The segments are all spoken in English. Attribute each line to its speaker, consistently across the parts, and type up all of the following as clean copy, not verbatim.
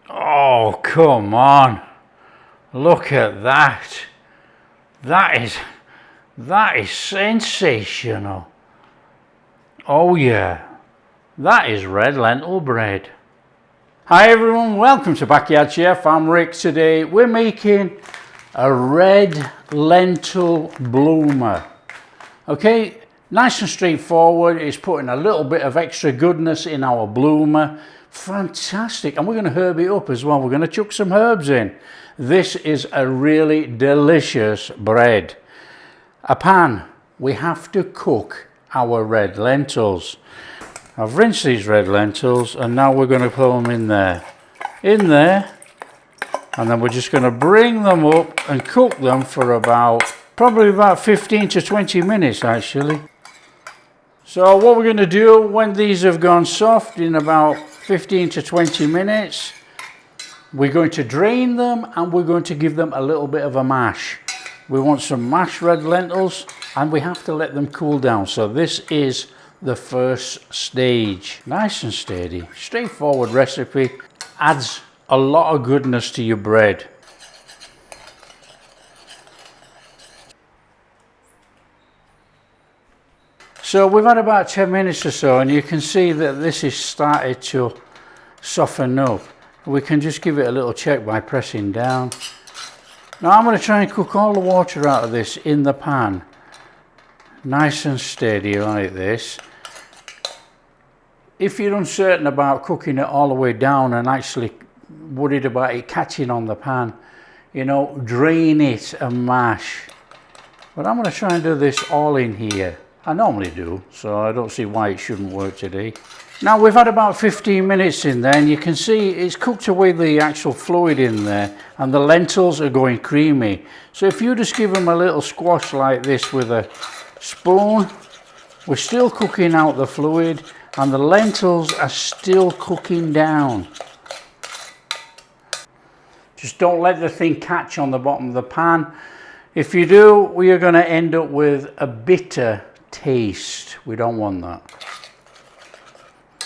Speaker 1: Oh, come on. Look at that. That is sensational. Oh yeah, that is red lentil bread. Hi everyone, welcome to Backyard Chef. I'm Rick. Today we're making a red lentil bloomer. Okay, nice and straightforward. It's putting a little bit of extra goodness in our bloomer. Fantastic. And we're going to herb it up as well. We're going to chuck some herbs in. This is a really delicious bread. A pan. We have to cook our red lentils. I've rinsed these red lentils and now we're going to put them in there, and then we're just going to bring them up and cook them for probably about 15 to 20 minutes actually. So what we're going to do when these have gone soft in about 15 to 20 minutes, we're going to drain them and we're going to give them a little bit of a mash. We want some mashed red lentils and we have to let them cool down. So this is the first stage. Nice and steady, straightforward recipe, adds a lot of goodness to your bread. So we've had about 10 minutes or so and you can see that this is started to soften up. We can just give it a little check by pressing down. Now I'm going to try and cook all the water out of this in the pan. Nice and steady like this. If you're uncertain about cooking it all the way down and actually worried about it catching on the pan, you know, drain it and mash. But I'm going to try and do this all in here. I normally do, so I don't see why it shouldn't work today. Now we've had about 15 minutes in there and you can see it's cooked away the actual fluid in there and the lentils are going creamy. So if you just give them a little squash like this with a spoon, we're still cooking out the fluid and the lentils are still cooking down. Just don't let the thing catch on the bottom of the pan. If you do, we are going to end up with a bitter taste. We don't want that.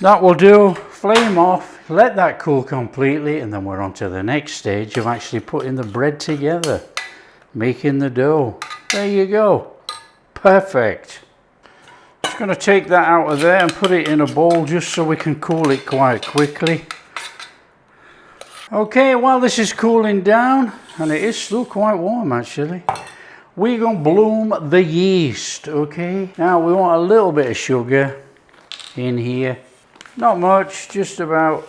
Speaker 1: That will do. Flame off, let that cool completely, and then we're on to the next stage of actually putting the bread together, making the dough. There you go. Perfect. Just going to take that out of there and put it in a bowl just so we can cool it quite quickly. Okay, while this is cooling down, and it is still quite warm actually, we're going to bloom the yeast. Okay, now we want a little bit of sugar in here. Not much, just about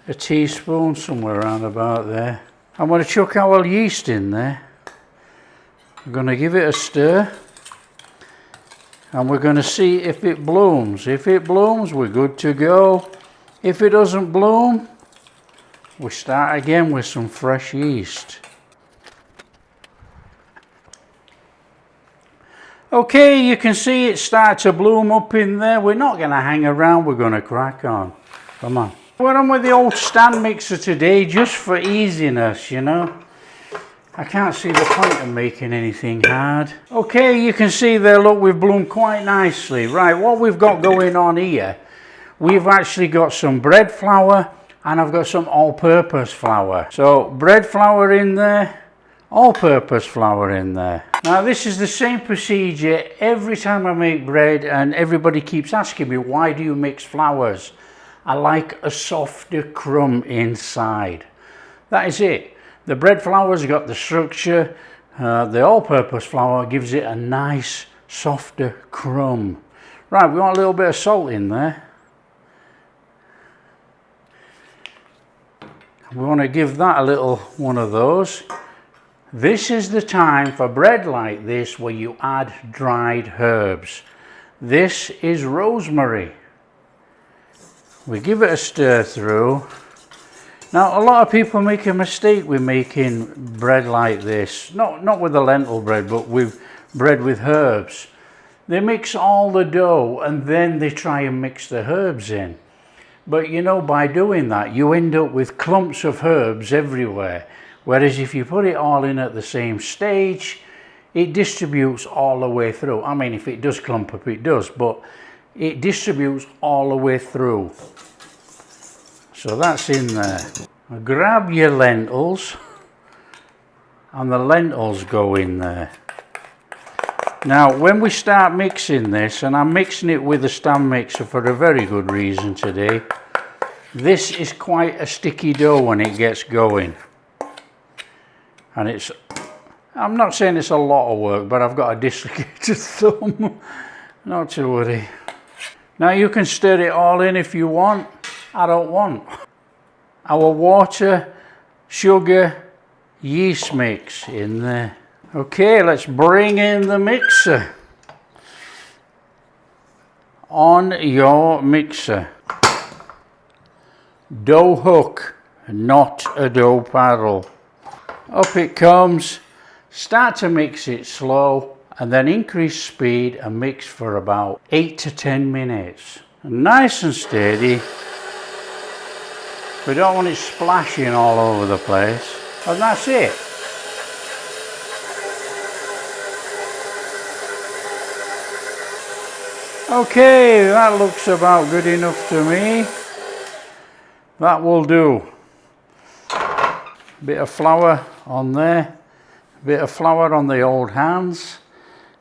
Speaker 1: a teaspoon, somewhere around about there. I'm going to chuck our yeast in there. We're going to give it a stir. And we're going to see if it blooms. If it blooms, we're good to go. If it doesn't bloom, we start again with some fresh yeast. Okay, you can see it start to bloom up in there. We're not going to hang around, we're going to crack on. Come on. We're on with the old stand mixer today, just for easiness, you know. I can't see the point of making anything hard. Okay, you can see there, look, we've bloomed quite nicely. Right, what we've got going on here, we've actually got some bread flour and I've got some all-purpose flour. So bread flour in there, all-purpose flour in there. Now this is the same procedure every time I make bread and everybody keeps asking me, why do you mix flours? I like a softer crumb inside. That is it. The bread flour's got the structure, the all-purpose flour gives it a nice softer crumb. Right, we want a little bit of salt in there. We want to give that a little one of those. This is the time for bread like this where you add dried herbs. This is rosemary. We give it a stir through. Now a lot of people make a mistake with making bread like this. Not with the lentil bread, but with bread with herbs. They mix all the dough and then they try and mix the herbs in. But you know, by doing that, you end up with clumps of herbs everywhere. Whereas if you put it all in at the same stage, it distributes all the way through. I mean, if it does clump up, it does, but it distributes all the way through. So that's in there. grab your lentils, and the lentils go in there. Now when we start mixing this, and I'm mixing it with a stand mixer for a very good reason today, this is quite a sticky dough when it gets going. And it's, I'm not saying it's a lot of work, but I've got a dislocated thumb. Not to worry. Now you can stir it all in if you want. I don't want. Our water, sugar, yeast mix in there. Okay, let's bring in the mixer. On your mixer. Dough hook, not a dough paddle. Up it comes. Start to mix it slow and then increase speed and mix for about 8 to 10 minutes. Nice and steady. We don't want it splashing all over the place. And that's it. Okay, that looks about good enough to me. That will do. Bit of flour on there, bit of flour on the old hands,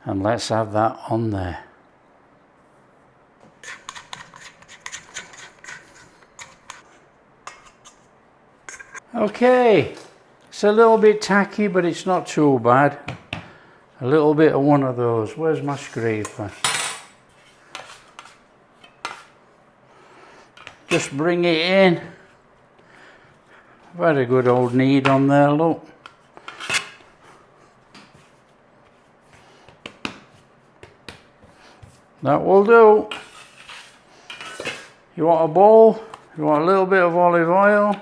Speaker 1: and let's have that on there. Okay, it's a little bit tacky, but it's not too bad. A little bit of one of those. Where's my scraper? Just bring it in. Very good old knead on there, look. That will do. You want a bowl? You want a little bit of olive oil?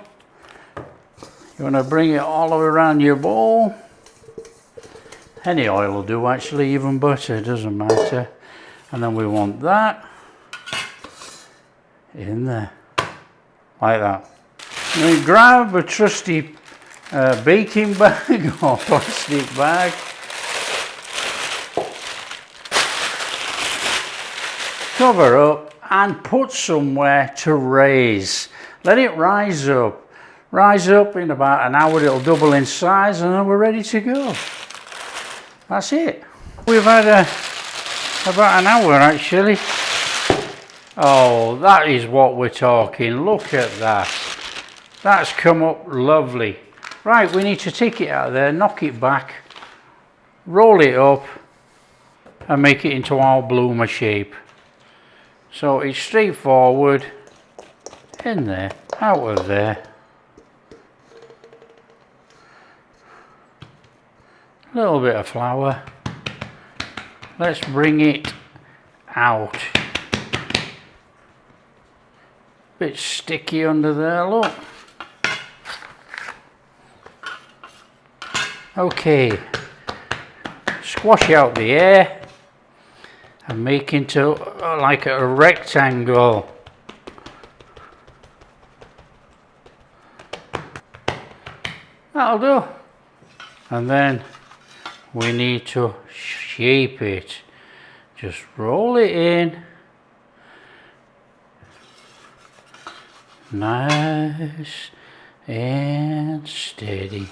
Speaker 1: You want to bring it all around your bowl? Any oil will do actually, even butter, doesn't matter. And then we want that in there, like that. Now grab a trusty baking bag or plastic bag. Cover up and put somewhere to raise. Let it rise up. Rise up in about an hour, it'll double in size and then we're ready to go. That's it. We've had about an hour actually. Oh, that is what we're talking. Look at that. That's come up lovely. Right, we need to take it out of there, knock it back, roll it up and make it into our bloomer shape. So it's straightforward. In there, out of there. A little bit of flour. Let's bring it out. Bit sticky under there, look. Okay, squash out the air and make into like a rectangle. That'll do. And then we need to shape it. Just roll it in. Nice and steady.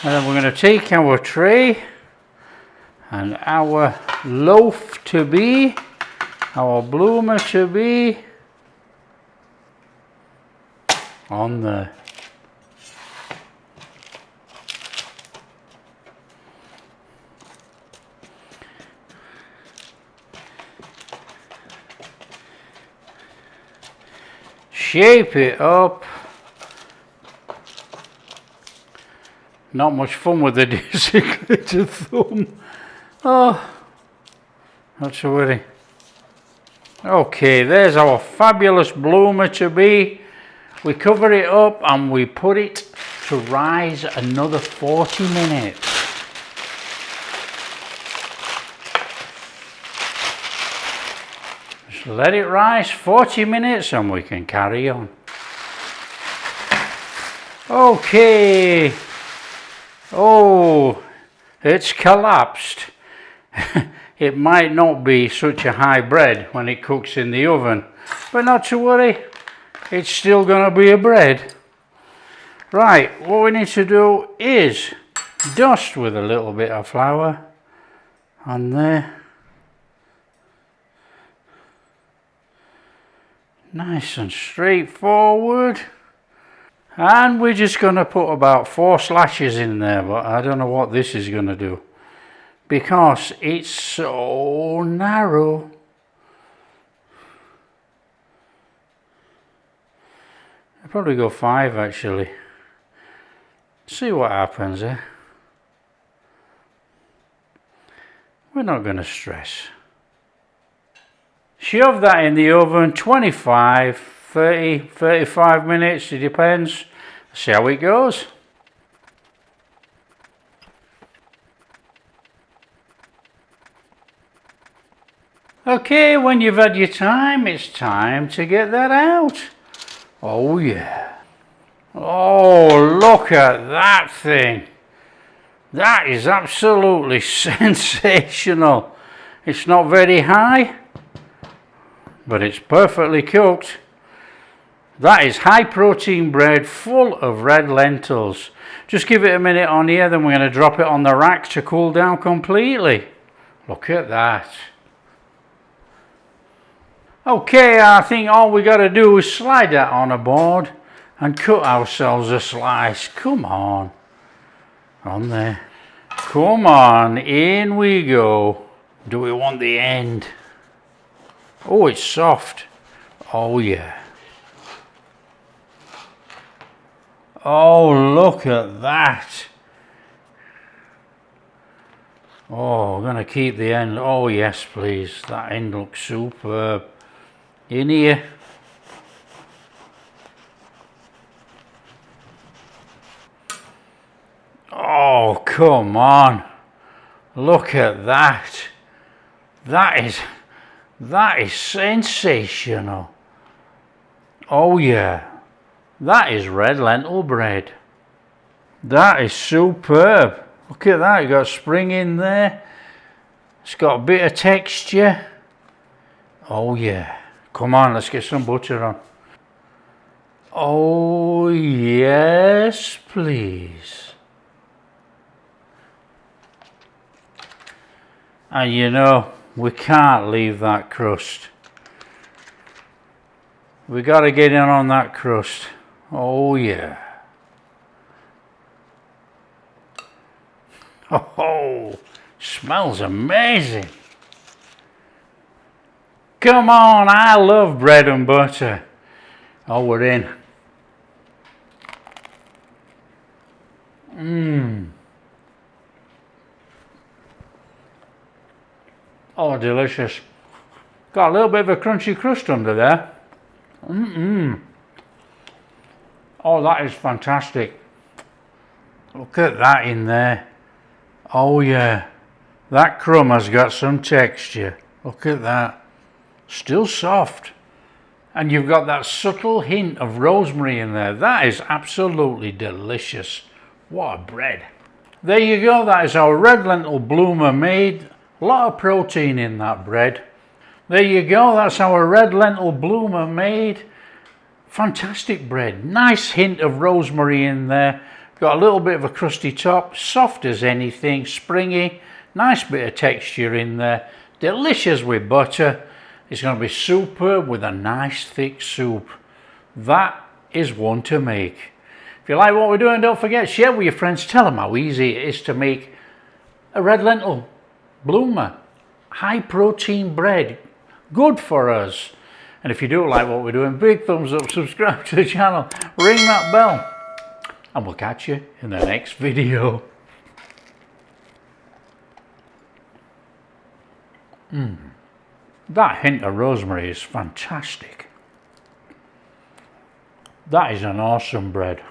Speaker 1: And then we're going to take our tray and our loaf to be, our bloomer to be on there. Shape it up. Not much fun with the desiccated thumb. Oh, not to worry. Okay, there's our fabulous bloomer to be. We cover it up and we put it to rise another 40 minutes. Just let it rise 40 minutes and we can carry on. Okay. Oh, it's collapsed. it might not be such a high bread when it cooks in the oven, but not to worry, it's still going to be a bread. Right, what we need to do is dust with a little bit of flour on there. Nice and straightforward. And we're just going to put about 4 slashes in there, but I don't know what this is going to do because it's so narrow. I'll probably go 5 actually. See what happens, eh? We're not going to stress. Shove that in the oven, 25, 30, 35 minutes, it depends. See how it goes. Okay, when you've had your time, it's time to get that out. Oh yeah. Oh, look at that thing. That is absolutely sensational. It's not very high, but it's perfectly cooked. That is high protein bread full of red lentils. Just give it a minute on here, then we're going to drop it on the rack to cool down completely. Look at that. Okay, I think all we got to do is slide that on a board and cut ourselves a slice. Come on. On there. Come on, in we go. Do we want the end? Oh, it's soft. Oh yeah. Oh, look at that. Oh, I'm going to keep the end. Oh yes, please. That end looks superb. In here. Oh, come on. Look at that. That is sensational. Oh yeah. That is red lentil bread. That is superb. Look at that, you got spring in there. It's got a bit of texture. Oh yeah. Come on, let's get some butter on. Oh yes, please. And you know, we can't leave that crust. We got to get in on that crust. Oh yeah. Oh, smells amazing. Come on, I love bread and butter. Oh, we're in. Oh, delicious. Got a little bit of a crunchy crust under there. Oh, that is fantastic. Look at that in there. Oh yeah. That crumb has got some texture. Look at that. Still soft. And you've got that subtle hint of rosemary in there. That is absolutely delicious. What a bread. There you go. That is our red lentil bloomer made. A lot of protein in that bread. There you go. That's our red lentil bloomer made. Fantastic bread. Nice hint of rosemary in there. Got a little bit of a crusty top. Soft as anything. Springy. Nice bit of texture in there. Delicious with butter. It's going to be superb with a nice thick soup. That is one to make. If you like what we're doing, don't forget, share with your friends. Tell them how easy it is to make a red lentil bloomer. High protein bread. Good for us. And if you do like what we're doing, big thumbs up, subscribe to the channel, ring that bell, and we'll catch you in the next video. That hint of rosemary is fantastic. That is an awesome bread.